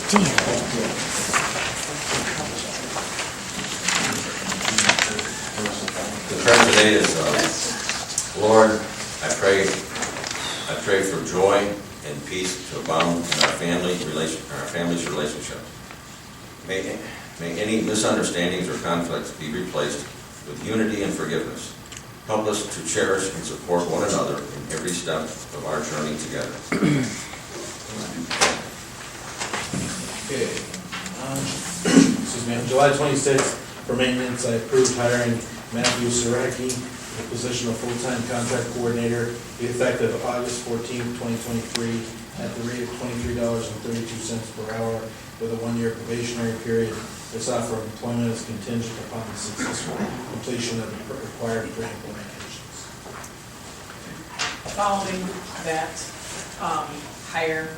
The prayer today is, Lord, I pray for joy and peace to abound in our family's relationship. May any misunderstandings or conflicts be replaced with unity and forgiveness. Help us to cherish and support one another in every step of our journey together. Okay. On July 26th, for maintenance, I approved hiring Matthew Saracki, the position of full-time contract coordinator, effective August 14th, 2023, at the rate of $23.32 per hour, with a one-year probationary period. This offer of employment is contingent upon the successful completion of the required pre-employment conditions. Following that hire,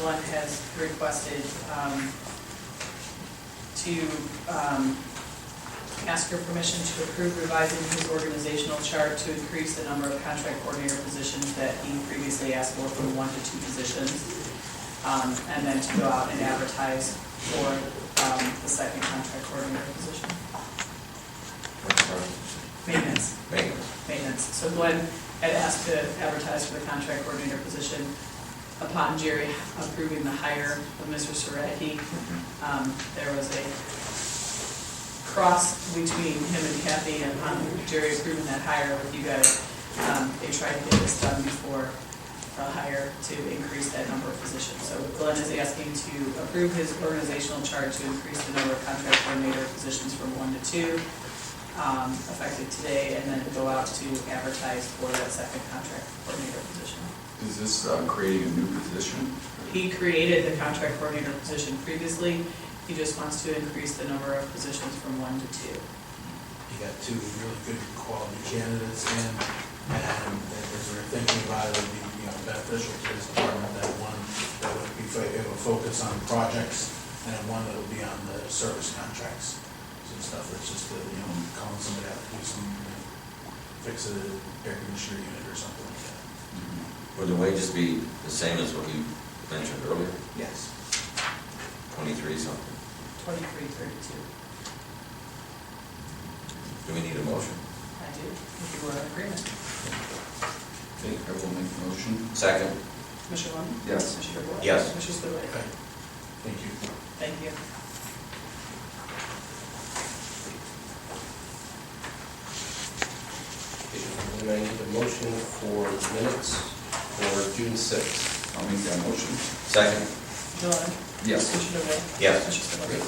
Glenn has requested to ask your permission to approve revising his organizational chart to increase the number of contract coordinator positions that he previously asked for from 1 to 2 positions, and then to go out and advertise for the second contract coordinator position. Maintenance. So Glenn had asked to advertise for the contract coordinator position. Upon Jerry approving the hire of Mr. Saracki, there was a cross between him and Kathy, and upon Jerry approving that hire with you guys, they tried to get this done before the hire to increase that number of positions. So Glenn is asking to approve his organizational chart to increase the number of contract coordinator positions from 1 to 2, effective today, and then to go out to advertise for that second contract coordinator position. Is this creating a new position? He created the contract coordinator position previously. He just wants to increase the number of positions from 1 to 2. You got 2 really good quality candidates in, and as we're thinking about it, would be beneficial to this department, that one that would be able to focus on projects, and then one that would be on the service contracts. Some stuff that's just calling somebody out to do some, fix an air conditioner unit or something like that. Would the wages be the same as what you mentioned earlier? Yes. 23 something? 2332. Do we need a motion? I do, if you were in agreement. Okay, I will make the motion. Second? Commissioner Lund? Yes. Commissioner Boyle? Yes. Commissioner Spudler? Okay. Thank you. Thank you. And I need a motion for minutes for June 6th. I'll make that motion. Second? Commissioner Lund? Yes. Commissioner Boyle? Yes. Commissioner Spudler?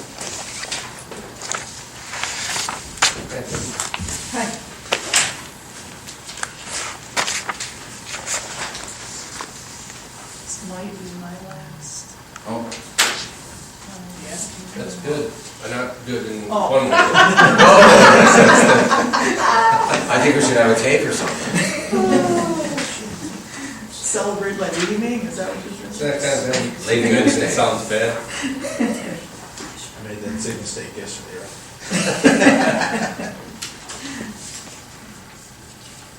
Hi. This might be my last. Oh, Yeah. That's good. Not good in Oh. one way. I think we should have a cake or something. Celebrate my leaving me, is that what you're saying? Leaving It Wednesday. sounds bad. I made that same mistake yesterday, right?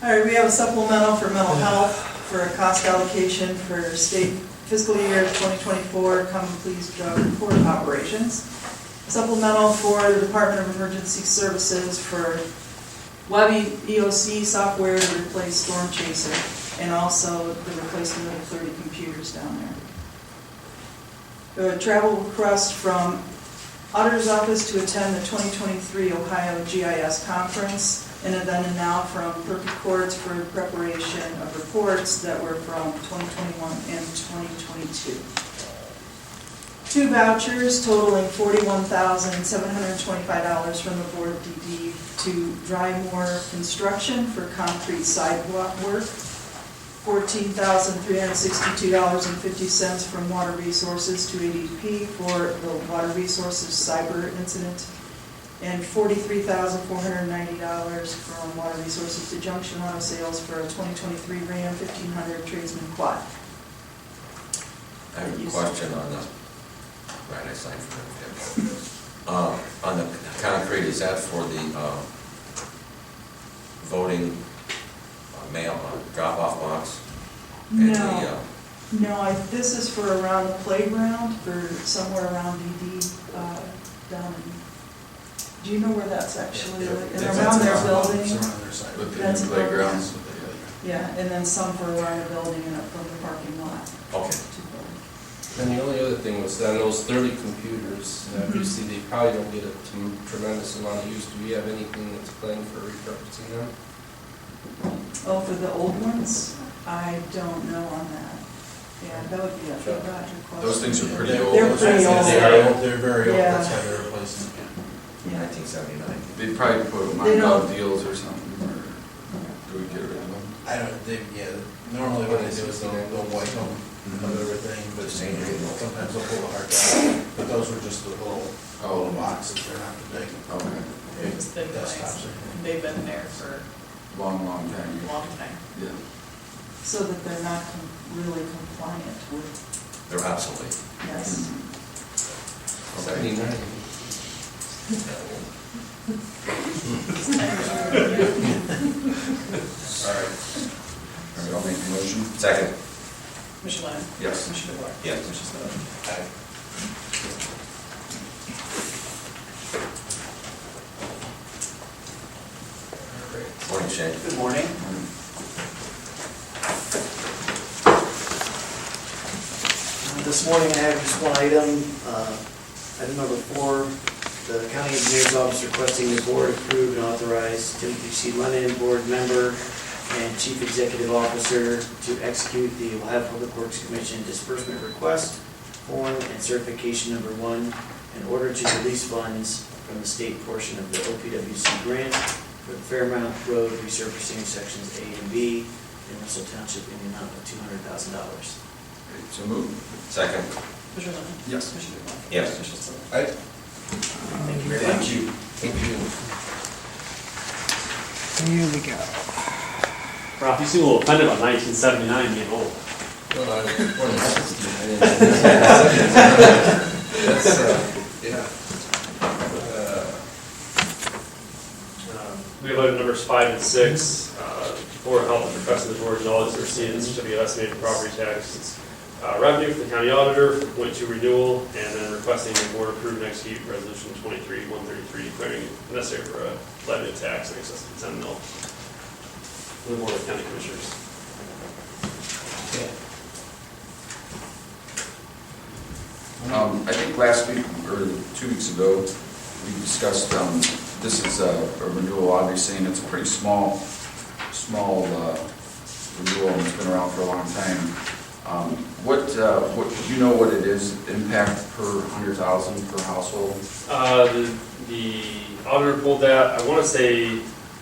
All right, we have a supplemental for mental health for a cost allocation for state fiscal year 2024 Common Pleas Drug Report operations. Supplemental for the Department of Emergency Services for Web EOC software to replace Storm Chaser, and also the replacement of 30 computers down there. A travel request from Auditor's Office to attend the 2023 Ohio GIS Conference, and a then and now from Clerk of Courts for preparation of reports that were from 2021 and 2022. 2 vouchers totaling $41,725 from the Board of DD to Drymore Construction for concrete sidewalk work, $14,362.50 from Water Resources to ADP for the Water Resources cyber incident, and $43,490 from Water Resources to Junction Auto Sales for a 2023 Ram 1500 Tradesman Quad. I have a question on the, right, I signed for it. On the concrete, is that for the voting mail drop-off box? And No. No, this is for around the playground, for somewhere around DD, down in, do you know where that's actually, like, and around their building? It's around their site. With the That's new about- playgrounds. Yeah, and then some for around the building and up from the parking lot. Okay. to the building. And the only other thing was on those 30 computers, obviously they probably don't get a tremendous amount of use. Do we have anything that's planned for repurposing them? Oh, for the old ones? I don't know on that. Yeah, that would be a Sure. Roger question. Those things are pretty They're- old. They're pretty old. They're very old, Yeah. that's why they're replacing them. Yeah. 1979. They'd probably put them They on don't- gov deals or something, or do we get rid of them? I don't, normally what they do is they'll wipe them of everything, but Same here. sometimes they'll pull the hard drive. But those were just the little Oh. boxes, they're not the big Okay, They're just thin desktops. lines. They've been there for long a time. long time. Yeah. So that they're not really compliant with, They're obsolete. yes. Okay. 79. All right. All right, I'll make the motion. Second. Commissioner Lennon? Yes. Commissioner DeBoer? Yes. Commissioner Spillier? Morning, Shane. Good morning. This morning I have just one item, item number 4. The county engineer's office requesting the board approve and authorize Timothy C. Lennon, board member and chief executive officer, to execute the Ohio Public Works Commission disbursement request form and certification number 1 in order to release funds from the state portion of the OPWC grant for the Fairmount Road resurfacing sections A and B in Russell Township in the amount of $200,000. Great, so moved. Second. Commissioner Lennon? Yes. Commissioner DeBoer? Yes. Commissioner Spillier? All right. Thank you very much. Thank you. Here we go. Ralph, you seem a little offended about 1979 being old. Well, I was born in 60. I didn't- That's, yeah. We have item numbers 5 and 6. Board of Health is requesting the board acknowledge the receipt of the certificate of estimated property tax revenue for the county auditor for .2 renewal, and then requesting the board approve and execute resolution 23-133 declaring necessary for a levy of tax in excess of 10 mil. For the board of county commissioners. I think last week, or 2 weeks ago, we discussed, this is a renewal, obviously, and it's a pretty small renewal, and it's been around for a long time. What, do you know what it is, impact per 100,000 per household? The auditor pulled that, I want to say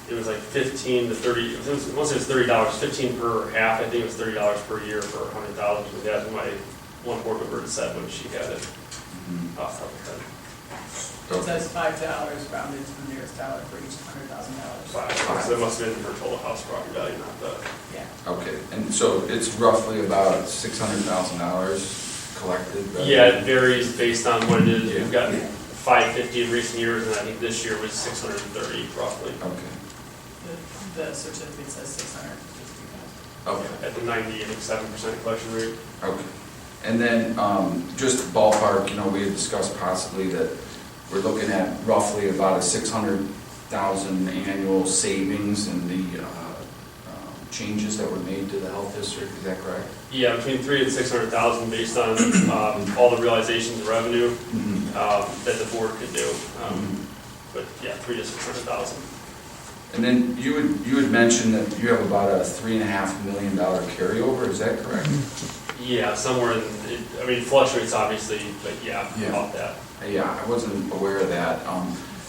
it was like 15 to 30, once it was $30, 15 per half, I think it was $30 per year for 100,000, but that's what my one board member had said when she got it off the top of her head. It says $5 rounded to the nearest dollar for each $100,000. So that must have been her total house property value, not the, Yeah. Okay, and so it's roughly about $600,000 collected? yeah, it varies based on what it is. Yeah. We've gotten 550 in recent years, and I think this year was 630 roughly, Okay, The certificate says $650,000. okay. at the 97% collection rate. Okay. And then, just ballpark, we had discussed possibly that we're looking at roughly about a 600,000 annual savings in the changes that were made to the health district, is that correct? Yeah, between 300,000 and 600,000 based on all the realizations of revenue that the board could do. But yeah, 300,000 to 600,000. And then you had mentioned that you have about a $3.5 million carryover, is that correct? Yeah, somewhere in, it fluctuates obviously, but yeah, Yeah. about that. Yeah, I wasn't aware of that.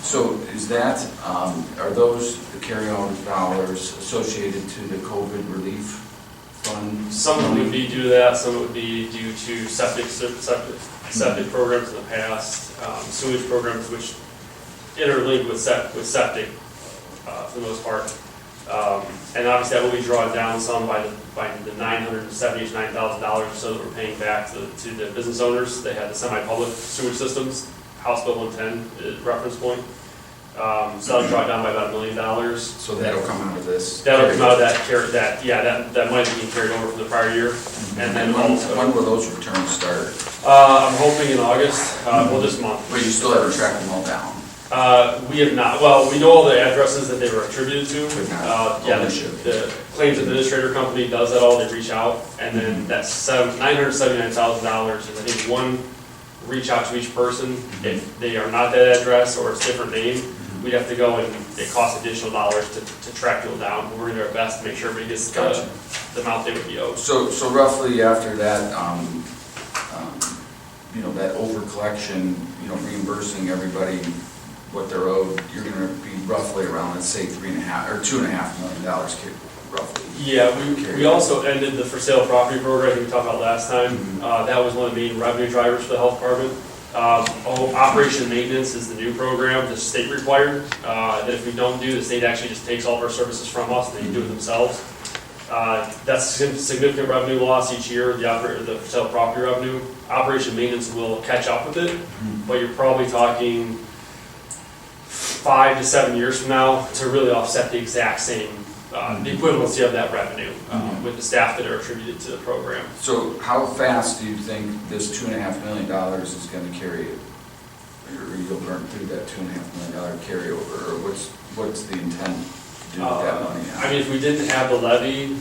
So is that, are those the carryover dollars associated to the COVID relief fund? Some of it would be due to that, some of it would be due to septic programs in the past, sewage programs which interlink with septic for the most part. And obviously that will be drawn down some by the $970,000 to $9,000 or so that we're paying back to the business owners. They had the semi-public sewage systems, House Bill 110 is reference point. So that'll draw it down by about $1 million. So that'll come out of this? That'll come out of that money being carried over from the prior year. And And then when also, will those returns start? I'm hoping in August, well, this month. But you still haven't tracked them all down? We have not, well, we know all the addresses that they were attributed to. But not Yeah, ownership. the claims administrator company does that all, they reach out, and then that's $979,000 is, I think, one reach out to each person. If they are not that address or it's a different name, we'd have to go and it costs additional dollars to track people down. But we're gonna do our best to make sure everybody gets Gotcha. the amount they would be owed. So roughly after that, that over collection, reimbursing everybody what they're owed, you're gonna be roughly around, let's say, $2.5 million, roughly. Yeah, we also ended the for sale property program we talked about last time. That was one of the main revenue drivers for the health department. Operation and maintenance is the new program, the state required, that if we don't do, the state actually just takes all of our services from us and they do it themselves. That's significant revenue loss each year, the for sale property revenue. Operation and maintenance will catch up with it, but you're probably talking 5 to 7 years from now to really offset the exact same, the equivalency of that revenue with the staff that are attributed to the program. So how fast do you think this $2.5 million is gonna carry it? Or you'll burn through that $2.5 million carryover, or what's the intent to do with that money? I mean, if we didn't have the levy,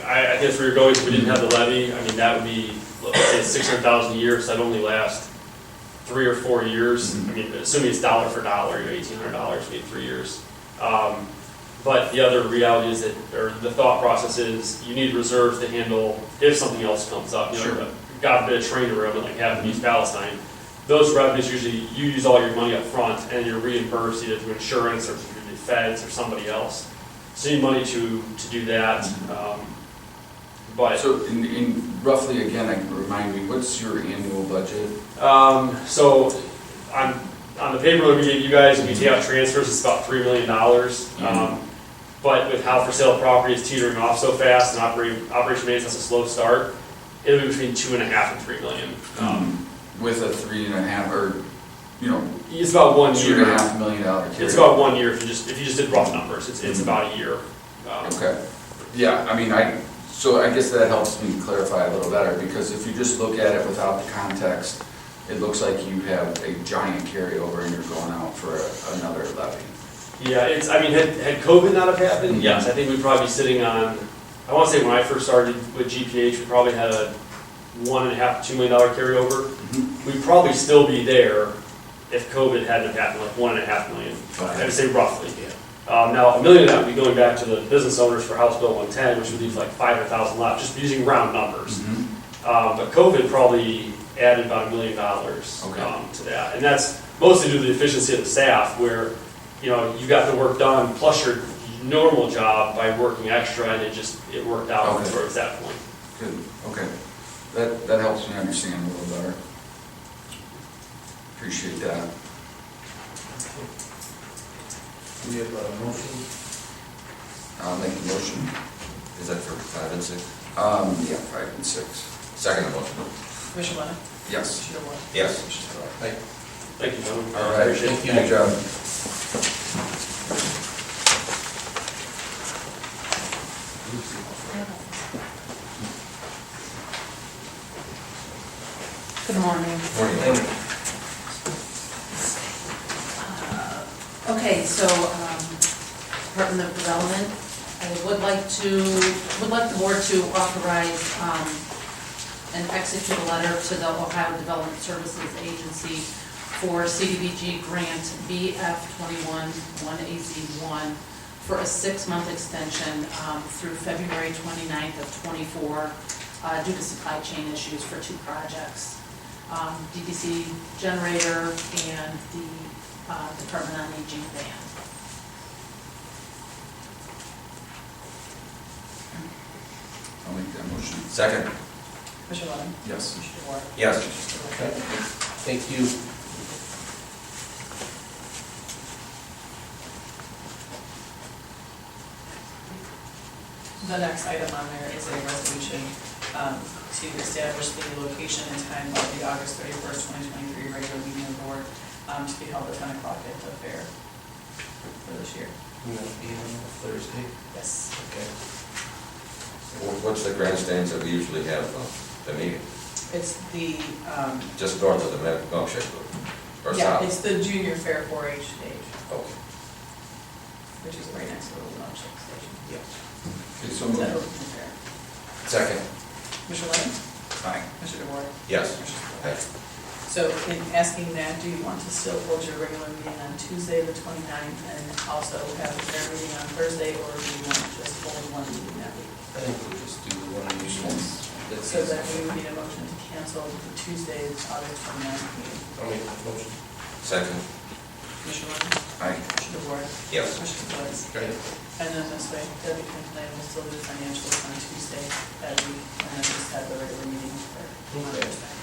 I guess where you're going, if we didn't have the levy, I mean, that would be, let's say, $600,000 a year, so that'd only last 3 or 4 years. I mean, assuming it's dollar for dollar, $1,800 in 3 years. But the other reality is that, or the thought process is, you need reserves to handle if something else comes up. You know, Sure. God forbid a train derailment like happened in East Palestine. Those revenues usually, you use all your money up front and you're reimbursed either through insurance or through the feds or somebody else. So you need money to do that. But So in roughly, again, remind me, what's your annual budget? so on the paper that we gave you guys, if you take out transfers, it's about $3 million. But with how for sale property is teetering off so fast and operation maintenance has a slow start, it'll be between 2.5 and 3 million. With a 3.5, or, It's about 1 year. $2.5 million carryover? It's about 1 year if you just did rough numbers. It's about a year. Okay. Yeah, I mean, so I guess that helps me clarify a little better, because if you just look at it without the context, it looks like you have a giant carryover and you're going out for another levy. Yeah, had COVID not have happened, yes, I think we'd probably be sitting on, I want to say when I first started with GPH, we probably had a $1.5 to $2 million carryover. We'd probably still be there if COVID hadn't have happened, like $1.5 million. Okay. I'd say roughly. Now, $1 million of that would be going back to the business owners for House Bill 110, which would leave like 500,000 left, just using round numbers. But COVID probably added about $1 million to that. And that's mostly due to the efficiency of the staff, where you got the work done plus your normal job by working extra, and it worked out towards that point. Good, okay. That helps me understand a little better. Appreciate that. Do we have a motion? I'll make a motion. Is that for 5 and 6? Yeah, 5 and 6. Second motion. Commissioner Lennon? Yes. Commissioner Ward? Yes. Commissioner Stoy? Aye. Thank you, gentlemen. All right, Appreciate it. good job. Good morning. Morning. Okay, so, Department of Development, I would like the board to authorize, and execute a letter to the Ohio Development Services Agency for CDBG grant BF 21-1AZ1 for a 6-month extension, through February 29th of '24, due to supply chain issues for 2 projects. DDC generator and the Department on Aging van. I'll make that motion. Second. Commissioner Lennon? Yes. Commissioner Ward? Yes. Okay. Thank you. The next item on there is a resolution to establish the location and time of the August 31st, 2023 regular meeting of the board to be held at 10 o'clock at the fair for this year. Will that be on Thursday? Yes. Okay. What's the grandstands that we usually have, the meeting? It's the, Just north of the milkshake booth, or yeah, south? it's the junior fair 4-H stage, Okay. which is right next to the little milkshake station. Yes. Okay, so Is that moved. open fair? Second? Commissioner Lane? Aye. Commissioner DeWart? Yes. Commissioner Aye. Spillier? So in asking that, do you want to still hold your regular meeting on Tuesday, the 29th, and also have a fair meeting on Thursday, or do you want to just hold one meeting that week? I think we'll just do the one meeting. That's So then easy. we would need a motion to cancel the Tuesday, August 29th meeting. I'll make the motion. Second? Commissioner Lane? Aye. Commissioner DeWart? Yes. Commissioner Spillier? Great. And then this way, Debbie can plan, we'll still do financials on Tuesday that week, and then just have the regular meeting for on Okay. Thursday.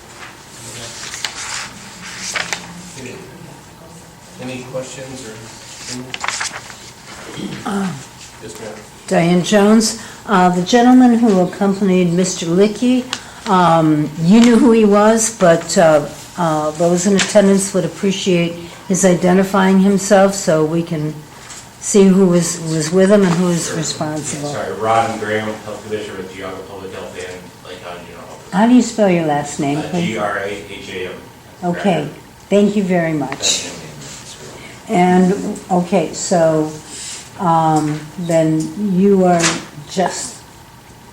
Any questions or? Yes, ma'am. Diane Jones. The gentleman who accompanied Mr. Licky, you knew who he was, but those in attendance would appreciate his identifying himself so we can see who was with him and who is responsible. Sorry, Ron Graham, Health Commissioner with Geauga Public Health and Lake County General Office. How do you spell your last name, please? Graham. Okay, thank you very much. And, okay, so then you are just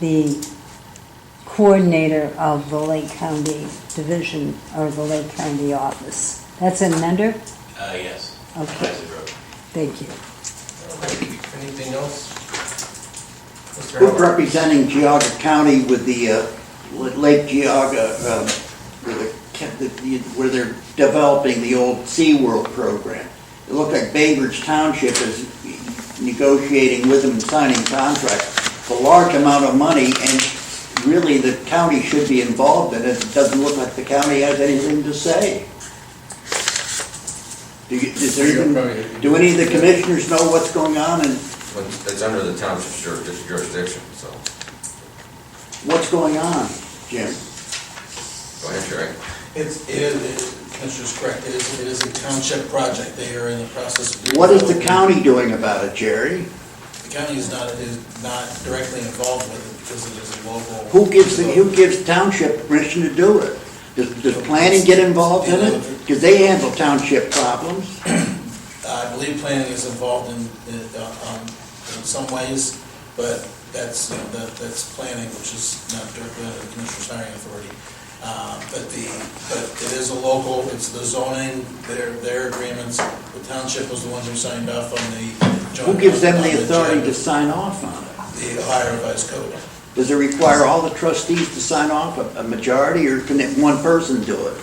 the coordinator of the Lake County Division, or the Lake County office. That's in Mender? Yes. Okay, Isaac Road. thank you. Anything else? Mr. Who's Howard? representing Geauga County with the Lake Geauga, where they're developing the old SeaWorld program? It looked like Bainbridge Township is negotiating with them and signing contracts. It's a large amount of money, and really the county should be involved in it. It doesn't look like the county has anything to say. Do any of the commissioners know what's going on, and But it's under the township's jurisdiction, so, what's going on, Jim? go ahead, Jerry. Commissioner's correct, it is a township project, they are in the process of. What is the county doing about it, Jerry? The county is not directly involved with it because it is a local. Who gives township permission to do it? Does planning get involved in it? Because they handle township problems. I believe planning is involved in some ways, but that's planning, which is not directly under the Commissioner's hiring authority. But it is a local, it's the zoning, their agreements. The township was the ones who signed off on the joint. Who gives them on the authority to JED, sign off on it? The Ohio Revised Code. Does it require all the trustees to sign off, a majority, or can one person do it?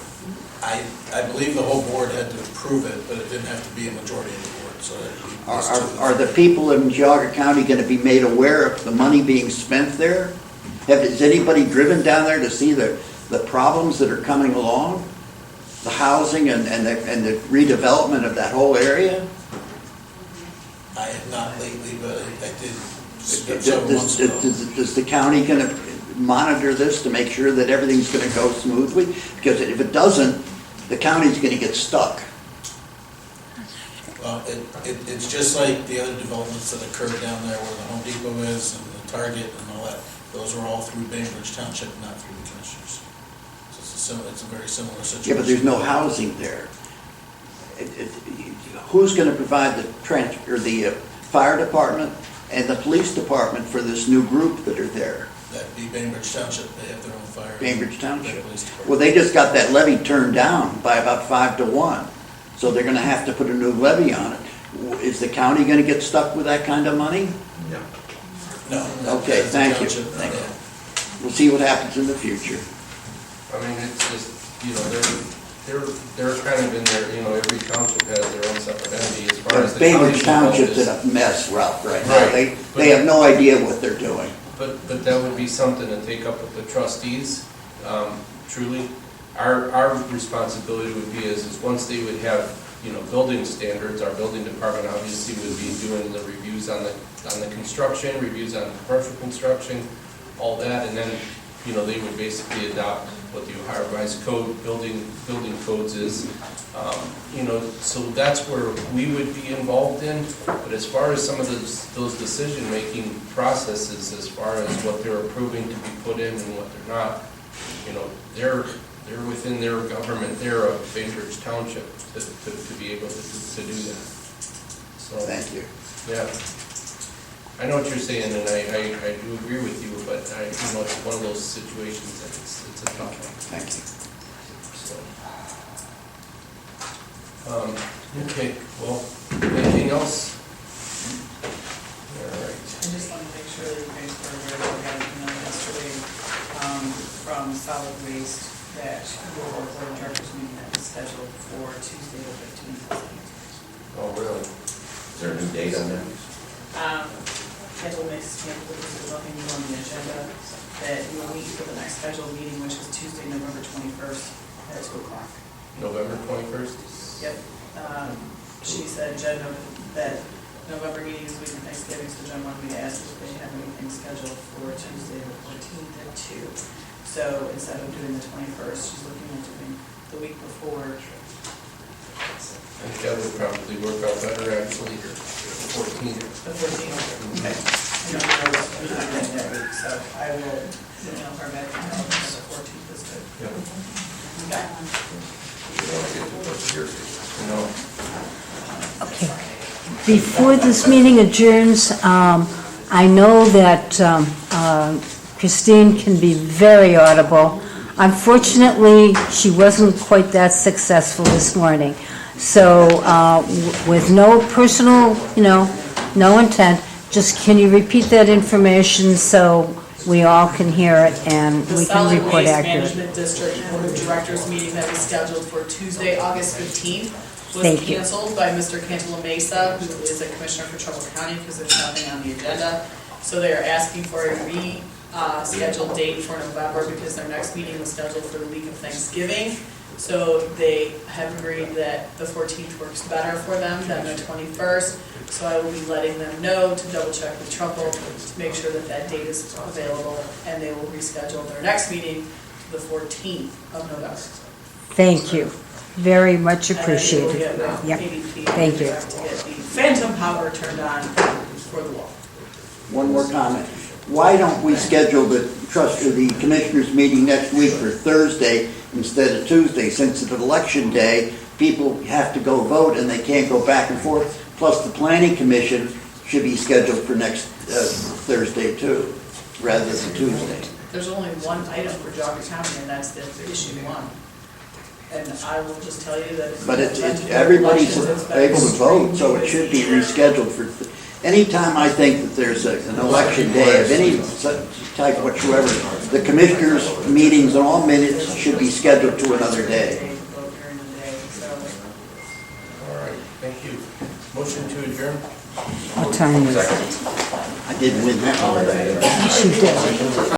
I believe the whole board had to approve it, but it didn't have to be a majority of the board, so that. Are the people in Geauga County going to be made aware of the money being spent there? Has anybody driven down there to see the problems that are coming along? The housing and the redevelopment of that whole area? I have not lately, but I did several months ago. Is the county going to monitor this to make sure that everything's going to go smoothly? Because if it doesn't, the county's going to get stuck. Well, it's just like the other developments that occurred down there where the Home Depot is and the Target and all that. Those are all through Bainbridge Township, not through the commissioners. So it's a very similar situation. Yeah, but there's no housing there. Who's going to provide the fire department and the police department for this new group that are there? That'd be Bainbridge Township, they have their own fire. Bainbridge Township. Police department. Well, they just got that levy turned down by about 5-1, so they're going to have to put a new levy on it. Is the county going to get stuck with that kind of money? No. No. Okay, that's the thank you. township, Thank you. yeah. We'll see what happens in the future. I mean, it's just, they're kind of in their, every township has their own separate entity as far as the Bainbridge county's Township's involved in a mess, Ralph, right now. Right. They have no idea what they're doing. But that would be something to take up with the trustees, truly. Our responsibility would be is once they would have, building standards, our building department obviously would be doing the reviews on the construction, reviews on commercial construction, all that, and then, they would basically adopt what the Ohio Revised Code, building codes is. You know, so that's where we would be involved in, but as far as some of those decision-making processes, as far as what they're approving to be put in and what they're not, you know, they're within their government, they're of Bainbridge Township to be able to do that. So, Thank you. yeah. I know what you're saying, and I do agree with you, but you know, it's one of those situations that it's a tough one. Thank you. So, okay, well, anything else? All right. I just want to make sure that you guys were aware that we got an email yesterday from Solid Waste that the board of directors meeting that is scheduled for Tuesday the 15th. Oh, really? Is there a new date on that? Schedule makes there's nothing new on the agenda, that you will meet for the next scheduled meeting, which is Tuesday, November 21st at 2 o'clock. November 21st? Yep. She said, Jen noted that November meeting is the week of Thanksgiving, so Jen wanted me to ask if they have anything scheduled for Tuesday the 14th at 2. So instead of doing the 21st, she's looking at doing the week before. I think that would probably work out better, actually, the 14th. The 14th. Okay. I know there was a meeting that week, so I will email her back and tell her that the 14th is good. Yep. Okay. We don't want to get too close to your season. No. Okay. Before this meeting adjourns, I know that Christine can be very audible. Unfortunately, she wasn't quite that successful this morning. So with no personal, no intent, just can you repeat that information so we all can hear it and we can report The Solid Waste accurately? Management District Board of Directors meeting that was scheduled for Tuesday, August 15th was Thank you. canceled by Mr. Cantala Mesa, who is a commissioner for Trumbull County, because there's nothing on the agenda. So they are asking for a scheduled date for November because their next meeting was scheduled for the week of Thanksgiving. So they have agreed that the 14th works better for them than the 21st. So I will be letting them know to double check with Trumbull to make sure that that date is available, and they will reschedule their next meeting to the 14th of November. Thank you. Very much And then we will appreciated. get with Yep. ADP Thank you. to get the phantom power turned on for the wall. One more comment. Why don't we schedule the commissioners meeting next week for Thursday instead of Tuesday? Since it's election day, people have to go vote and they can't go back and forth. Plus, the planning commission should be scheduled for next Thursday too, rather than Tuesday. There's only one item for Jogga County, and that's the issue 1. And I will just tell you that. But everybody's able to vote, so it should be rescheduled for, anytime I think that there's an election day of any type whatsoever, the commissioners' meetings and all minutes should be scheduled to another day. All right, thank you. Motion to adjourn? What time is it? I didn't win that one. Yes, you did.